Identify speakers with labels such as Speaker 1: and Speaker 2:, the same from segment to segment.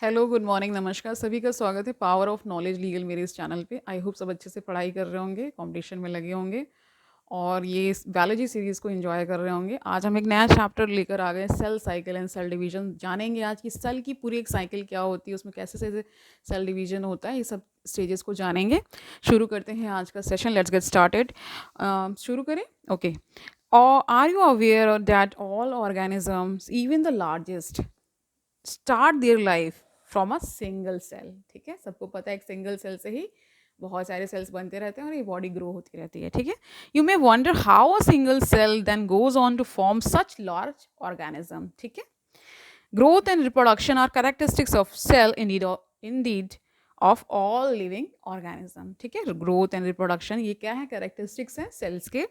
Speaker 1: Hello, good morning, नमस्कार, सभी का स्वागत है पावर ऑफ नॉलेज लीगल मेरे इस चैनल पे। आई होप सब अच्छे से पढ़ाई कर रहे होंगे, कंपटीशन में लगे होंगे और ये इस बायोलॉजी सीरीज़ को एंजॉय कर रहे होंगे। आज हम एक नया चैप्टर लेकर आ गए, cell cycle and cell division. जानेंगे आज की सेल की पूरी एक साइकिल क्या होती है, उसमें कैसे कैसे सेल डिवीजन होता है, ये सब स्टेजेस को जानेंगे। शुरू करते हैं आज का सेशन, लेट्स गेट स्टार्टेड। शुरू करें? Okay. Are you aware that all organisms, even the largest, start their life from a single cell? ठीक है, सबको पता है एक सिंगल सेल से ही बहुत सारे सेल्स बनते रहते हैं और ये बॉडी ग्रो होती रहती है। ठीक है, you may wonder how a single cell then goes on to form such large organism. ठीक है, growth and reproduction are characteristics of cell indeed of all living organism. ठीक है, growth and reproduction ये क्या है, characteristics हैं cells के।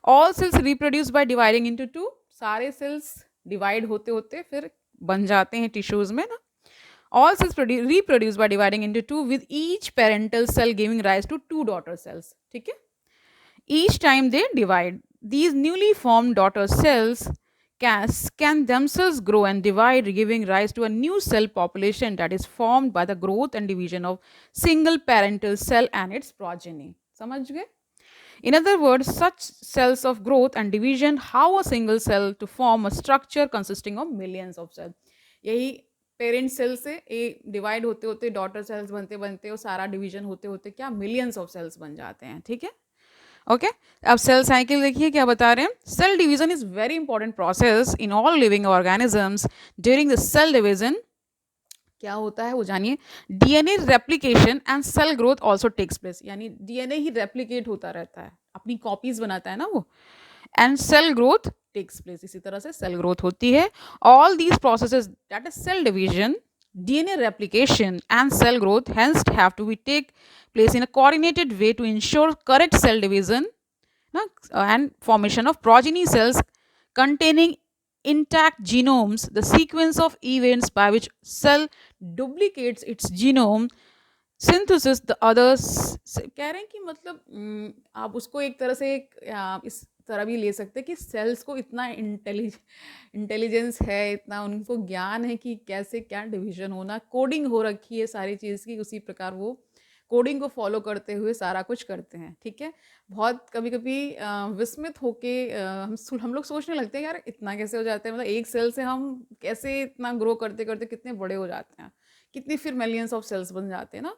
Speaker 1: all cells reproduce by dividing into two, सारे cells divide होते होते फिर बन जाते हैं tissues में ना। all cells reproduce by dividing into two with each parental cell giving rise to two daughter cells. ठीक है, each time they divide, these newly formed daughter cells can themselves grow and divide, giving rise to a new cell population that is formed by the growth and division of single parental cell and its progeny. समझ गए? In other words, such cells of growth and division, how a single cell to form a structure consisting of millions of cells. यही parent cell से ये divide होते होते daughter cells बनते बनते और सारा डिवीजन होते होते क्या मिलियंस ऑफ सेल्स बन जाते हैं। ठीक है, ओके। अब सेल साइकिल देखिए क्या बता रहे हैं। Cell division is very important process in all living organisms. During the cell division क्या होता है वो जानिए। DNA replication and cell growth also takes place, यानी डीएनए ही रेप्लिकेट होता रहता है, अपनी कॉपीज बनाता है ना वो। And cell growth takes place, इसी तरह से सेल ग्रोथ होती है। All these processes that is cell division, DNA replication and cell growth hence have to be take place in a coordinated way to ensure correct cell division and formation of progeny cells containing intact genomes. The sequence of events by which cell duplicates its genome, synthesis the others, कह रहे हैं कि मतलब आप उसको एक तरह से इस तरह भी ले सकते हैं कि सेल्स को इतना इंटेलिजेंस है, इतना उनको ज्ञान है कि कैसे क्या डिवीजन होना, कोडिंग हो रखी है सारी चीज़ की, उसी प्रकार वो कोडिंग को फॉलो करते हुए सारा कुछ करते हैं। ठीक है, बहुत कभी कभी विस्मित होके हम लोग सोचने लगते हैं यार इतना कैसे हो जाता है, मतलब एक सेल से हम कैसे इतना ग्रो करते करते कितने बड़े हो जाते हैं, कितनी फिर मिलियंस ऑफ सेल्स बन जाते हैं ना।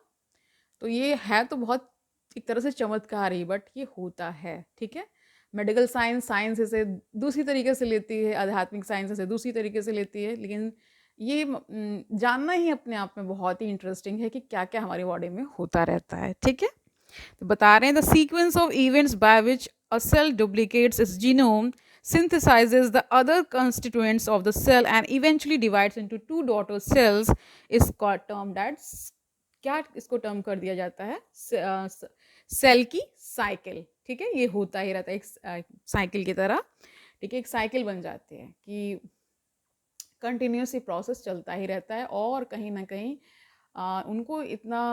Speaker 1: तो ये है तो बहुत एक तरह से चमत्कार ही, बट ये होता है। ठीक है, मेडिकल साइंस इसे दूसरी तरीके से लेती है, आध्यात्मिक साइंस इसे दूसरी तरीके से लेती है, लेकिन ये जानना ही अपने आप में बहुत ही इंटरेस्टिंग है कि क्या क्या हमारी बॉडी में होता रहता है। ठीक है, तो बता रहे हैं the sequence of events by which a cell duplicates its genome, synthesizes the other constituents of the cell and eventually divides into two daughter cells is called termed as, क्या इसको टर्म कर दिया जाता है, सेल की cycle. ठीक है, ये होता ही रहता है एक साइकिल की तरह। ठीक है, एक साइकिल बन जाती है कि कंटिन्यूस ये प्रोसेस चलता ही रहता है और कहीं ना कहीं उनको इतना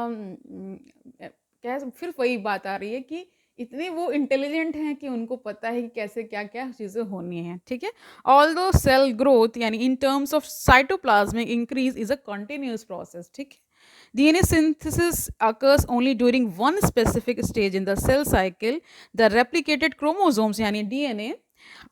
Speaker 1: क्या फिर वही बात आ रही है कि इतने वो इंटेलिजेंट हैं कि उनको पता है कि कैसे क्या क्या चीज़ें होनी हैं। ठीक है, ऑल दो सेल ग्रोथ यानी in terms of cytoplasmic increase is a continuous process. ठीक है, DNA synthesis occurs only during one specific stage in the cell cycle. The replicated chromosomes यानी DNA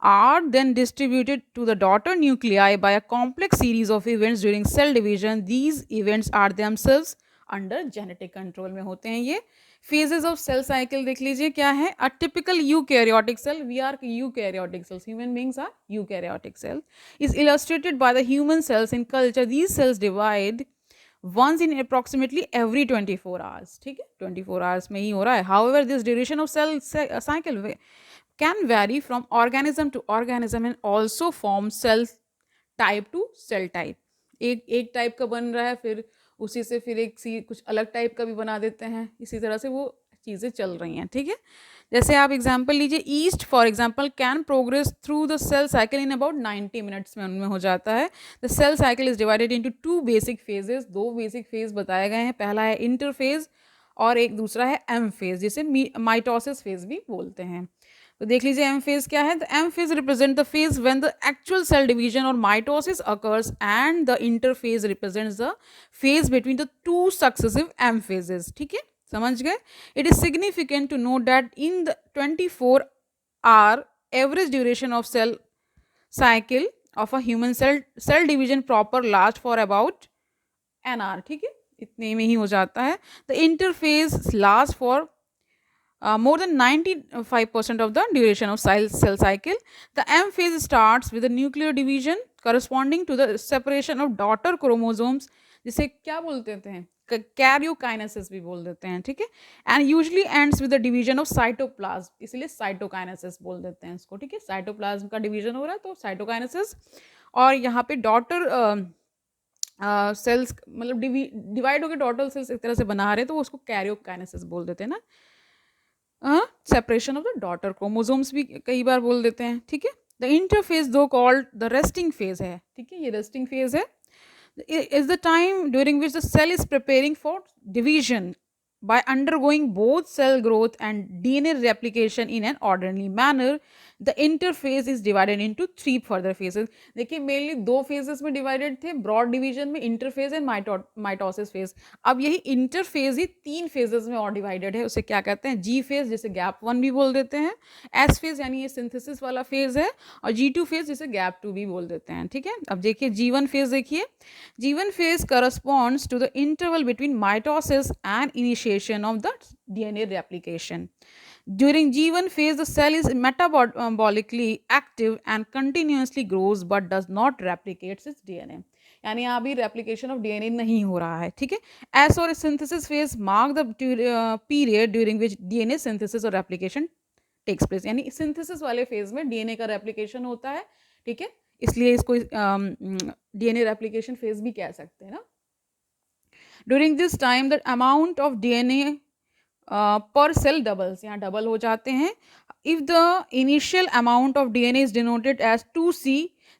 Speaker 1: are then distributed to the daughter nuclei by a complex series of events during cell division. These events are themselves under genetic control में होते हैं। ये phases of cell cycle देख लीजिए क्या है। A typical eukaryotic cell, we are eukaryotic cells, human beings are eukaryotic cell, is illustrated by the human cells in culture. These cells divide once in approximately every 24 hours. ठीक है, 24 hours में ही हो रहा है। However, this duration of cell cycle can vary from organism to organism and also form cell type to cell type. एक type का बन रहा है, फिर उसी से फिर कुछ अलग टाइप का भी बना देते हैं, इसी तरह से वो चीज़ें चल रही हैं। ठीक है, जैसे आप एग्जाम्पल लीजिए, yeast for example can progress through the cell cycle in about 90 minutes में उनमें हो जाता है। The cell cycle is divided into two basic phases, दो बेसिक फेज बताए गए हैं, पहला है इंटरफेज और एक दूसरा है एम फेज, जिसे माइटोसिस फेज भी बोलते हैं। तो देख लीजिए एम फेज क्या है. The M phase represent the phase when the actual cell division or mitosis occurs and the interphase represents the phase between the two successive M phases. ठीक है, समझ गए. It is significant to note that in the 24-hour average duration of cell cycle of a human cell division proper last for about an hour. ठीक है, इतने में ही हो जाता है. The interphase last for more than 95% of the duration of cell cycle. The M phase starts with the nuclear division corresponding to the separation of daughter chromosomes, जिसे क्या बोल देते हैं, कैरियोकाइनेसिस भी बोल देते हैं. ठीक है, and usually ends with the division of cytoplasm, इसलिए साइटोकाइनेसिस बोल देते हैं इसको. ठीक है, साइटोप्लाज्म का डिवीजन हो रहा है तो साइटोकाइनेसिस. और यहाँ पे डॉटर सेल्स मतलब डिवाइड होकर डॉटर सेल्स एक तरह से बना रहे हैं तो वो उसको कैरियोकाइनेसिस बोल देते हैं ना. Separation of the daughter chromosomes भी कई बार बोल देते हैं. ठीक है, the interphase though called the resting phase है. ठीक है, ये रेस्टिंग फेज है. Is the time during which the cell is preparing for division by undergoing both cell growth and DNA replication in an orderly manner. The interphase is divided into 3 further phases. देखिए mainly 2 phases में divided थे, broad division में interphase and mitosis phase. अब यही interphase ही 3 phases में और divided है. उसे क्या कहते हैं, जी फेज जिसे गैप 1 भी बोल देते हैं, एस फेज यानी ये सिंथेसिस वाला फेज है, और G2 फेज जिसे गैप 2 भी बोल देते हैं. ठीक है, अब देखिए G1 फेज. देखिए G1 phase corresponds to the interval between mitosis and initiation of the DNA replication. During G1 phase, the cell is metabolically active and continuously grows but does not replicate its DNA. यानी यहाँ भी replication of DNA नहीं हो रहा है. ठीक है, S और synthesis phase mark the period during which DNA synthesis और replication takes place. यानी synthesis वाले phase में DNA का replication होता है. ठीक है, इसलिए इसको DNA replication phase भी कह सकते हैं ना. During this time the amount of DNA per cell doubles, यहाँ डबल हो जाते हैं. If the initial amount of DNA is denoted as 2C,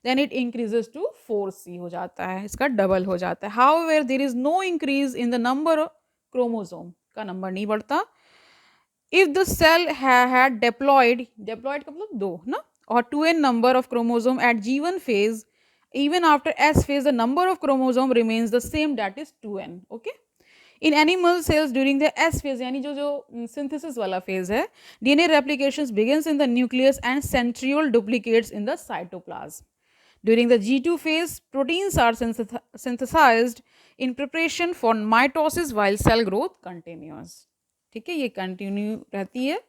Speaker 1: then it increases to 4C हो जाता है, इसका डबल हो जाता है. However, there is no increase in the number of chromosome, का नंबर नहीं बढ़ता. If the cell had diploid का मतलब 2 ना, or 2n number of chromosome at G1 phase, even after S phase the number of chromosome remains the same, that is 2n. okay, in animal cells during the S phase यानी जो synthesis वाला phase है, DNA replications begins in the nucleus and centriole duplicates in the cytoplasm. During the G2 phase, proteins are synthesized in preparation for mitosis while cell growth continues. ठीक है, ये continue रहती है.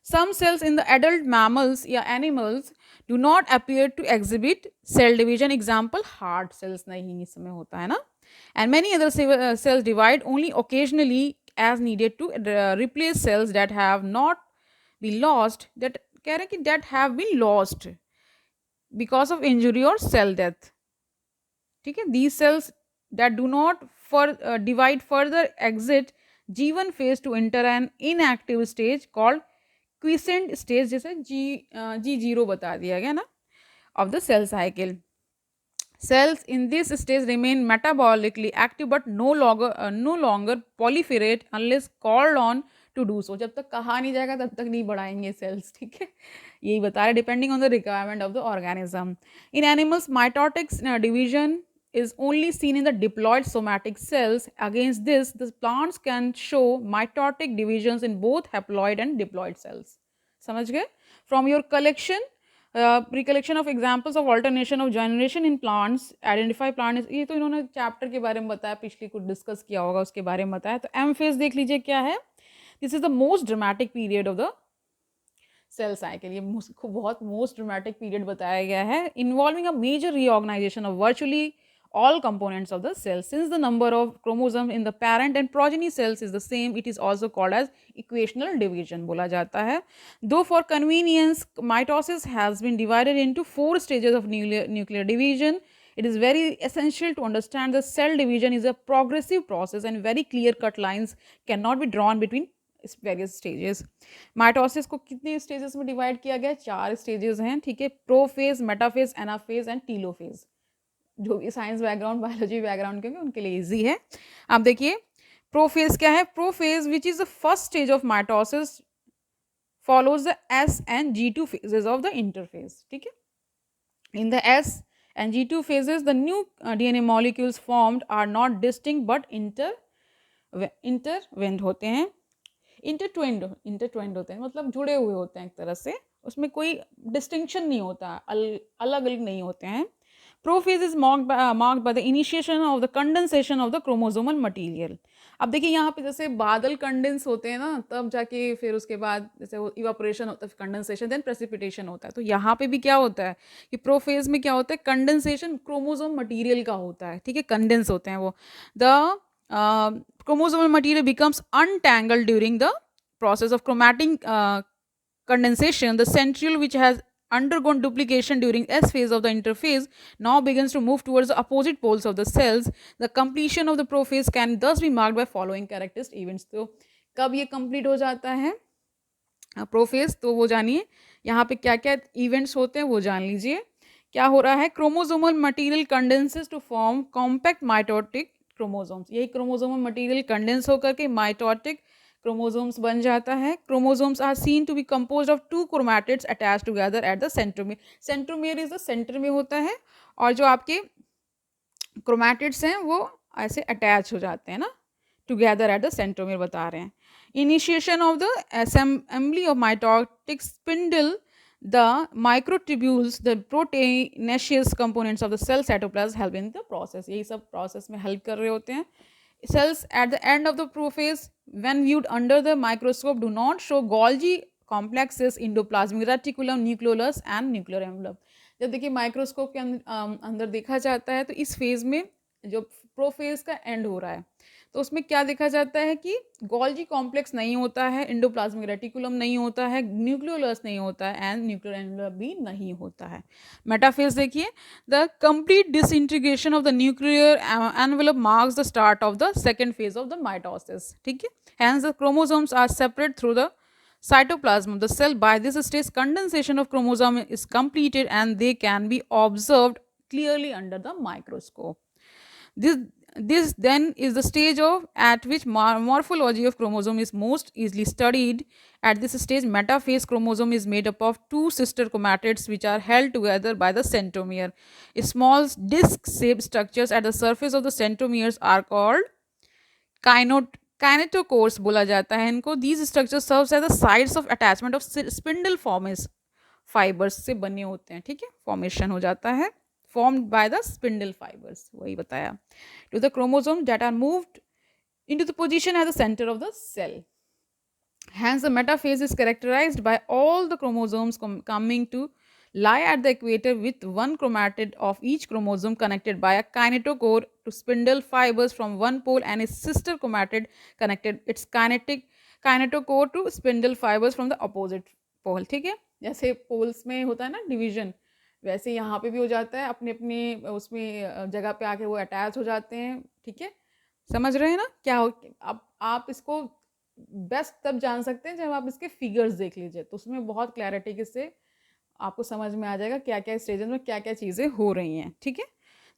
Speaker 1: Some cells in the adult mammals या animals do not appear to exhibit cell division. Example, heart cells नहीं इसमें होता है ना. And many other cells divide only occasionally as needed to replace cells that have not been lost, that कह रहे हैं कि that have been lost because of injury or cell death. ठीक है, these cells that do not divide further exit G1 phase to enter an inactive stage called quiescent stage, जैसे G0 बता दिया गया ना, of the cell cycle. Cells in this stage remain metabolically active but no longer proliferate unless called on to do so. जब तक कहा नहीं जाएगा तब तक नहीं बढ़ाएंगे cells. ठीक है, यही बता रहे, depending on the requirement of the organism. In animals, mitotic division is only seen in the diploid somatic cells. Against this, the plants can show mitotic divisions in both haploid and diploid cells. समझ गए? From your collection, recollection of examples of alternation of generation in plants, identify plant. ये तो इन्होंने chapter के बारे में बताया, पिछली कुछ डिस्कस किया होगा उसके बारे में बताया. तो एम फेज देख लीजिए क्या है. This is the most dramatic period of the cell cycle. ये बहुत मोस्ट ड्रामेटिक पीरियड बताया गया है, involving a major reorganisation of virtually all components of the cell. Since the number of chromosomes in the parent and progeny cells is the same, it is also called as equational division बोला जाता है. Though for convenience, mitosis has been divided into 4 stages of nuclear division. It is very essential to understand that cell division is a progressive process and very clear-cut lines cannot be drawn between various stages. Mitosis को कितने stages में divide किया गया? 4 stages हैं. ठीक है, prophase, metaphase, anaphase and telophase. जो भी साइंस बैकग्राउंड, बायोलॉजी बैकग्राउंड के उनके लिए इजी है. आप देखिए प्रोफेज क्या है. Prophase which is the first stage of mitosis follows the S and G2 phases of the interphase. ठीक है, in the S and G2 phases the new DNA molecules formed are not distinct but intertwined होते हैं, intertwined होते हैं, मतलब जुड़े हुए होते हैं एक तरह से, उसमें कोई डिस्टिंक्शन नहीं होता, अलग अलग नहीं होते हैं. Prophase is marked by the initiation of the condensation of the chromosomal material. अब देखिए यहाँ पे जैसे बादल कंडेंस होते हैं ना, तब जाके फिर उसके बाद जैसे वो इवापोरेशन होता है, कंडेंसेशन, देन प्रेसिपिटेशन होता है. तो यहाँ पे भी क्या होता है कि प्रोफेज में क्या होता है, कंडेंसेशन क्रोमोसोम मटेरियल का होता है. ठीक है, कंडेंस होते हैं वो. The chromosomal material becomes untangled during the process of chromatin condensation. The centriole, which has undergone duplication during S phase of the interphase, now begins to move towards the opposite poles of the cells. The completion of the prophase can thus be marked by following characteristic events. तो कब ये complete हो जाता है prophase, तो वो जानिए यहाँ पे क्या क्या इवेंट्स होते हैं वो जान लीजिए. क्या हो रहा है, chromosomal material condenses to form compact mitotic chromosomes. यही क्रोमोसोमल मटेरियल कंडेंस होकर के माइटोटिक क्रोमोसोम्स बन जाता है. Chromosomes are seen to be composed of 2 chromatids attach together at the centromere. Centromere is the centre में होता है, और जो आपके क्रोमैटिड्स हैं वो ऐसे अटैच हो जाते हैं ना, टुगेदर एट द सेंट्रोमियर बता रहे हैं. Initiation of the assembly of mitotic spindle, the microtubules, the proteinaceous components of the cell cytoplasm help in the process. यही सब process में help कर रहे होते हैं. Cells at the end of the prophase, when viewed under the microscope, do not show Golgi complexes, endoplasmic reticulum, nucleolus and nuclear envelope. जब देखिए microscope के अंदर देखा जाता है तो इस फेज में जो प्रोफेज का एंड हो रहा है तो उसमें क्या देखा जाता है कि गोल्जी कॉम्प्लेक्स नहीं होता है, एंडोप्लाज्मिक रेटिकुलम नहीं होता है, न्यूक्लियोलस नहीं होता है एंड न्यूक्लियर एनवेलप भी नहीं होता है. मेटाफेज देखिए, the complete disintegration of the nuclear envelope marks the start of the second phase of the mitosis. ठीक है, hence the chromosomes are separate through the cytoplasm of the cell. By this stage condensation of chromosome is completed and they can be observed clearly under the microscope. This then is the stage of at which morphology of chromosome is most easily studied. At this stage, metaphase chromosome is made up of 2 sister chromatids which are held together by the centromere. Small disc-shaped structures at the surface of the centromeres are called kinetochores बोला जाता है इनको. These structures serves as the sites of attachment of spindle fibers से बने होते हैं. ठीक है, फॉर्मेशन हो जाता है, formed by the spindle fibers, वही बताया, to the chromosomes that are moved into the position at the center of the cell. Hence the metaphase is characterized by all the chromosomes coming to lie at the equator with one chromatid of each chromosome connected by a kinetochore to spindle fibers from one pole and its sister chromatid connected its kinetochore to spindle fibers from the opposite pole. ठीक है, जैसे poles में होता है ना division, वैसे यहाँ पे भी हो जाता है, अपने अपने उसमें जगह पे आके वो अटैच हो जाते हैं. ठीक है, समझ रहे हैं ना क्या हो. अब आप इसको बेस्ट तब जान सकते हैं जब आप इसके फिगर्स देख लीजिए, तो उसमें बहुत क्लैरिटी से आपको समझ में आ जाएगा क्या क्या स्टेजेस में क्या क्या चीज़ें हो रही हैं. ठीक है,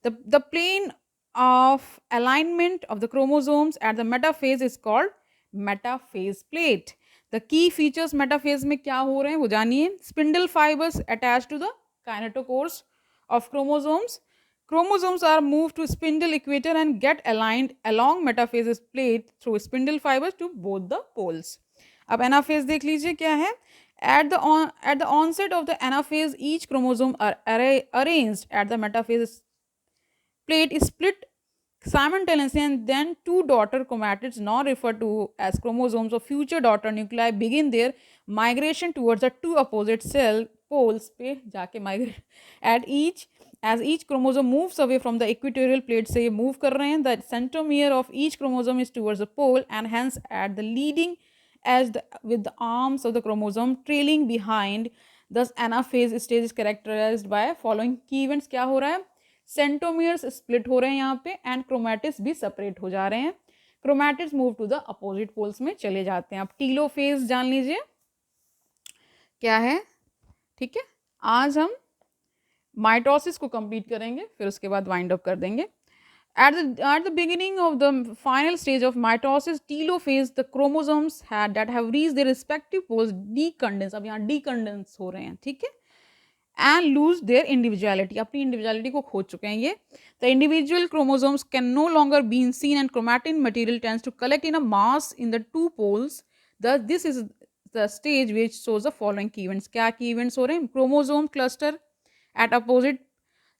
Speaker 1: the plane of alignment of the chromosomes at the metaphase is called metaphase plate. The key features metaphase में क्या हो रहे हैं वो जानिए. Spindle fibres attach to the kinetochores of chromosomes. Chromosomes are moved to spindle equator and get aligned along metaphase's plate through spindle fibers to both the poles. अब anaphase देख लीजिए क्या है. At the onset of the anaphase, each chromosome are arranged at the metaphase plate is split simultaneously, and then 2 daughter chromatids, now referred to as chromosomes of future daughter nuclei, begin their migration towards the 2 opposite cell poles पे जाके migrate at each chromosome moves away from the equatorial plate से ये move कर रहे हैं. The centromere of each chromosome is towards the pole and hence at the leading edge with the arms of the chromosome trailing behind. Thus anaphase stage is characterized by following key events. क्या हो रहा है, centromeres split हो रहे हैं यहाँ पे and chromatids भी सेपरेट हो जा रहे हैं. Chromatids move to the opposite poles में चले जाते हैं. अब टीलोफेज जान लीजिए क्या है. ठीक है, आज हम माइटोसिस को कंप्लीट करेंगे, फिर उसके बाद वाइंड अप कर देंगे. At the beginning of the final stage of mitosis, telophase, the chromosomes that have reached their respective poles decondense. अब यहाँ decondense हो रहे हैं, ठीक है, and lose their individuality. अपनी individuality को खो चुके हैं ये. The individual chromosomes can no longer be seen, and chromatin material tends to collect in a mass in the two poles. Thus, this is the stage which shows the following key events. क्या key events हो रहे हैं? Chromosome cluster at opposite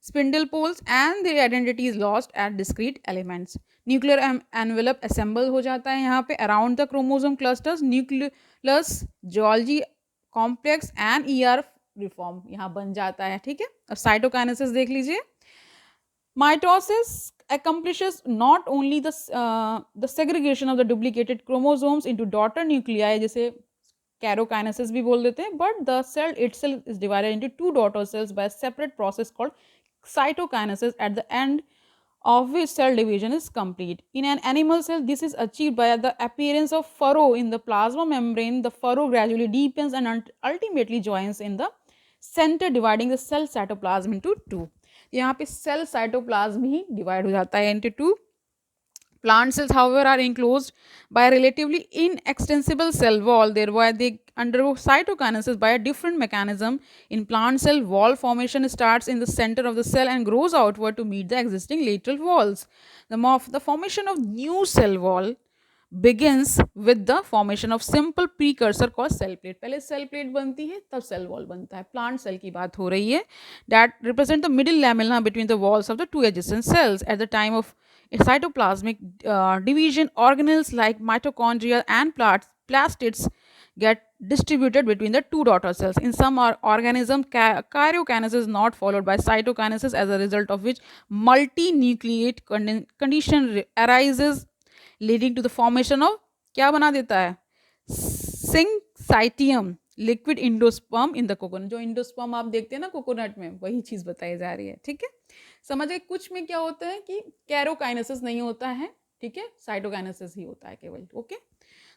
Speaker 1: spindle poles and their identity is lost at discrete elements. Nuclear envelope assemble हो जाता है यहाँ पे around the chromosome clusters. Nucleus Golgi complex and ER reform यहाँ बन जाता है, ठीक है. अब cytokinesis देख लीजिए. Mitosis accomplishes not only the segregation of the duplicated chromosomes into daughter nuclei, जैसे कैरोकाइनेसिस भी बोल देते हैं, but the cell itself is divided into two daughter cells by a separate process called cytokinesis, at the end of which cell division is complete. In an animal cell, this is achieved by the appearance of furrow in the plasma membrane. The furrow gradually deepens and ultimately joins in the center, dividing the cell cytoplasm into two. यहाँ पे cell cytoplasm ही divide हो जाता है into two. Plant cells, however, are enclosed by a relatively inextensible cell wall. Thereby, they undergo cytokinesis by a different mechanism. In plant cell, wall formation starts in the center of the cell and grows outward to meet the existing lateral walls. The formation of new cell wall begins with the formation of simple precursor called cell plate. पहले cell plate बनती है, तब cell wall बनता है. Plant cell की बात हो रही है. That represent the middle lamella between the walls of the two adjacent cells. At the time of cytoplasmic division, organelles like mitochondria and plastids get distributed between the two daughter cells. In some organisms, karyokinesis is not followed by cytokinesis, as a result of which multinucleate condition arises, leading to the formation of क्या बना देता है, syncytium, liquid endosperm in the coconut. जो endosperm आप देखते हैं ना coconut में, वही चीज़ बताई जा रही है, ठीक है. समझिए कुछ में क्या होता है कि कैरोकाइनेसिस नहीं होता है, ठीक है, साइटोकाइनेसिस ही होता है केवल. ओके,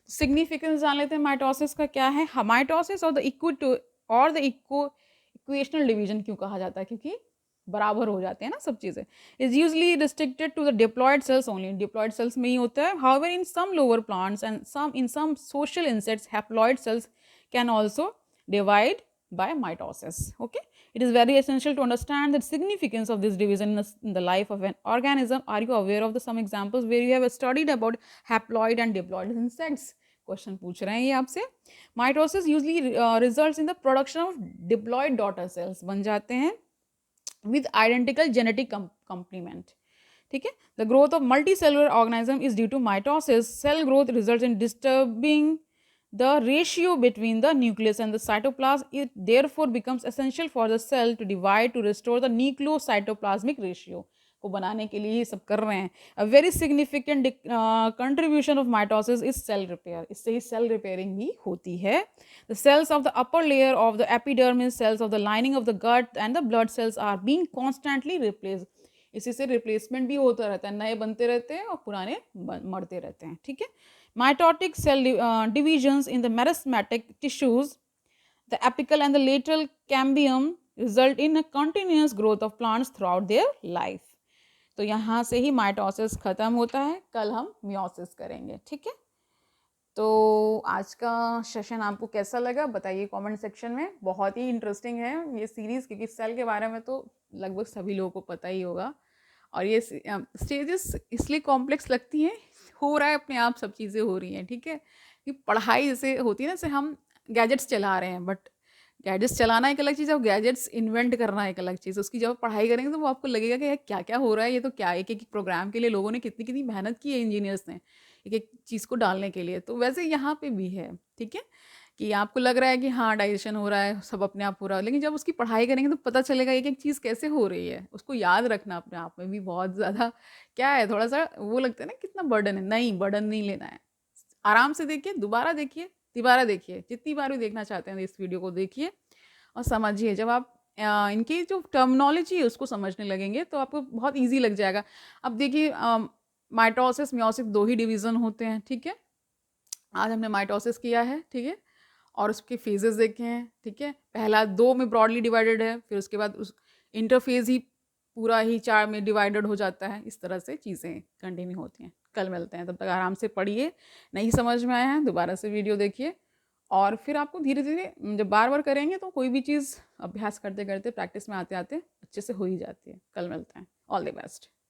Speaker 1: सिग्निफिकेंस जान लेते हैं माइटोसिस का क्या है. माइटोसिस और द इक्वेशनल डिवीजन क्यों कहा जाता है, क्योंकि बराबर हो जाते हैं ना सब चीज़ें. Is usually restricted to the diploid cells only. Diploid cells में ही होता है. However in some lower plants and in some social insects, haploid cells can also divide by mitosis. Okay, it is very essential to understand the significance of this division in the life of an organism. Are you aware of some examples where you have studied about haploid and diploid insects? Question पूछ रहे हैं ये आपसे. Mitosis usually results in the production of diploid daughter cells बन जाते हैं with identical genetic complement, ठीक है. The growth of multi cellular organism is due to mitosis. Cell growth results in disturbing the ratio between the nucleus and the cytoplasm. It therefore becomes essential for the cell to divide to restore the nucleocytoplasmic ratio को बनाने के लिए ये सब कर रहे हैं. A very significant contribution of mitosis is cell repair. इससे ही cell repairing भी होती है. The cells of the upper layer of the epidermis, cells of the lining of the gut and the blood cells are being constantly replaced. इसी से replacement भी होता रहता है, नए बनते रहते हैं और पुराने मरते रहते हैं, ठीक है. Mitotic cell divisions in the meristematic tissues, the apical and the lateral cambium, result in a continuous growth of plants throughout their life. तो यहाँ से ही माइटोसिस खत्म होता है. कल हम मियोसिस करेंगे, ठीक है. तो आज का सेशन आपको कैसा लगा बताइए कमेंट सेक्शन में. बहुत ही इंटरेस्टिंग है ये सीरीज़, क्योंकि सेल के बारे में तो लगभग सभी लोगों को पता ही होगा. और ये स्टेजेस इसलिए कॉम्प्लेक्स लगती हैं, हो रहा है अपने आप, सब चीज़ें हो रही हैं, ठीक है. कि पढ़ाई जैसे होती है ना, जैसे हम गैजेट्स चला रहे हैं, बट गैजेट्स चलाना एक अलग चीज़ है, गैजेट्स इन्वेंट करना एक अलग चीज़. उसकी जब पढ़ाई करेंगे तो वो आपको लगेगा कि यार क्या क्या हो रहा है, ये तो क्या एक एक प्रोग्राम के लिए लोगों ने कितनी कितनी मेहनत की है, इंजीनियर्स ने एक एक चीज़ को डालने के लिए. तो वैसे यहाँ पे भी है, ठीक है, कि आपको लग रहा है कि हाँ डाइजेशन हो रहा है, सब अपने आप हो रहा है, लेकिन जब उसकी पढ़ाई करेंगे तो पता चलेगा एक एक चीज़ कैसे हो रही है. उसको याद रखना अपने आप में भी बहुत ज़्यादा क्या है, थोड़ा सा वो लगता है ना कितना बर्डन है. नहीं, बर्डन नहीं लेना है. आराम से देखिए, दोबारा देखिए, तिबारा देखिए, जितनी बार भी देखना चाहते हैं इस वीडियो को देखिए और समझिए. जब आप इनकी जो टर्मिनोलॉजी है उसको समझने लगेंगे तो आपको बहुत ईजी लग जाएगा. अब देखिए माइटोसिस मियोसिस दो ही डिवीज़न होते हैं, ठीक है. आज हमने माइटोसिस किया है, ठीक है, और उसके फेजेस देखे हैं, ठीक है. पहला 2 में ब्रॉडली डिवाइडेड है, फिर उसके बाद उस इंटरफेज ही पूरा ही 4 में डिवाइडेड हो जाता है। इस तरह से चीज़ें कंटिन्यू होती हैं। कल मिलते हैं, तब तक आराम से पढ़िए। नहीं समझ में आया है दोबारा से वीडियो देखिए, और फिर आपको धीरे-धीरे जब बार-बार करेंगे तो कोई भी चीज़ अभ्यास करते-करते, प्रैक्टिस में आते-आते अच्छे से हो ही जाती है। कल मिलते हैं। All the best.